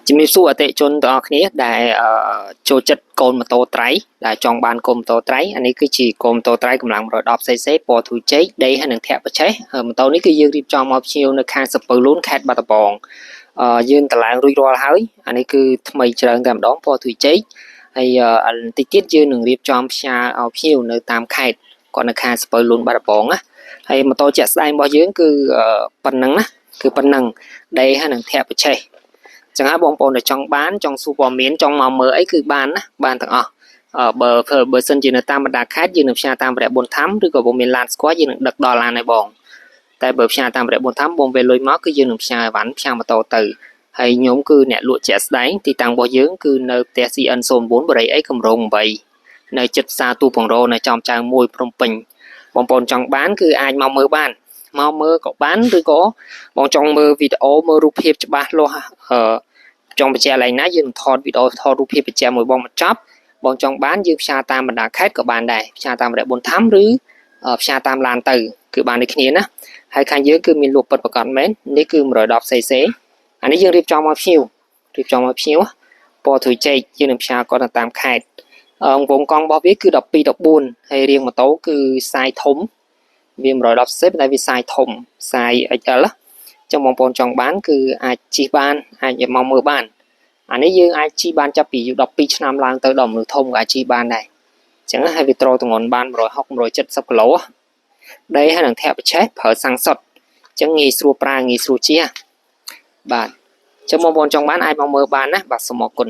ជំរាបសួរអតិថិជនទាំងអស់គ្នាដែលចូលចិត្តកូនម៉ូតូត្រៃដែលចង់បានកូនម៉ូតូត្រៃអានេះគឺជាកូនម៉ូតូត្រៃកម្លាំង 110cc ពណ៌ធូរចេកដីហើយនឹងធាក់បច្ចេកម៉ូតូនេះគឺយើងរៀបចំមកភ្ញៀវនៅខេត្តសំពៅលួនខេត្តបាត់ដំបងយើងតម្លើងរួចរាល់ហើយអានេះគឺថ្មីច្រើនតែម្ដងពណ៌ធូរចេកហើយបន្តិចទៀតយើងនឹងរៀបចំផ្សាយឲ្យភ្ញៀវនៅតាមខេត្តគាត់នៅខេត្តសំពៅលួនបាត់ដំបងណាហើយម៉ូតូជាក់ស្ដែងរបស់យើងគឺប៉ុណ្ណឹងណាគឺប៉ុណ្ណឹងដីហើយនឹងធាក់បច្ចេកចឹងហើយបងប្អូនដែលចង់បានចង់សួរព័ត៌មានចង់មកមើលអីគឺបានណាបានទាំងអស់បើសិនជានៅតាមបណ្ដាខេត្តយើងនឹងផ្សាយតាមរយៈបុនធម្មឬក៏បងមានឡានស្គាល់យើងនឹងដឹកដល់ឡានឲ្យបងតែបើផ្សាយតាមរយៈបុនធម្មបងពេលលុយមកគឺយើងនឹងផ្សាយវ៉ាន់ផ្សាយម៉ូតូទៅហើយខ្ញុំគឺអ្នកលក់ជាក់ស្ដែងទីតាំងរបស់យើងគឺនៅផ្ទះ CN04 បរិយាអីកម្រង8នៅចិត្តផ្សារទូពងរោនៅចំចៅ1ភ្នំពេញបងប្អូនចង់បានគឺអាចមកមើលបានមកមើលក៏បានឬក៏បងចង់មើលវីដេអូមើលរូបភាពច្បាស់លាស់ចង់បញ្ជាក់ឡើងណាយើងថតវីដេអូថតរូបភាពបញ្ជាក់មួយបងបញ្ចប់បងចង់បានយើងផ្សាយតាមបណ្ដាខេត្តក៏បានដែរផ្សាយតាមរយៈបុនធម្មឬផ្សាយតាមឡានទៅគឺបានដូចគ្នាណាហើយខាងយើងគឺមានលក់ពិតប្រកបមែននេះគឺ 110cc អានេះយើងរៀបចំមកភ្ញៀវពណ៌ធូរចេកយើងនឹងផ្សាយគាត់តាមខេត្តវងកង់របស់វាគឺ12 14ហើយរាងម៉ូតូគឺសាយធំវា 110cc តែវាសាយធំសាយ XL ចឹងបងប្អូនចង់បានគឺអាចជិះបានអាចមកមើលបានអានេះយើងអាចជិះបានចាប់ពី12ឆ្នាំឡើងទៅដល់មនុស្សធំក៏អាចជិះបានដែរចឹងហើយវាត្រូវទម្ងន់បាន160 170គីឡូដីហើយនឹងធាក់បច្ចេកប្រើសាំងសុតចឹងងាយស្រួលប្រើងាយស្រួលជិះបាទចឹងបងប្អូនចង់បានអាចមកមើលបានណាបាទសូមអរគុណ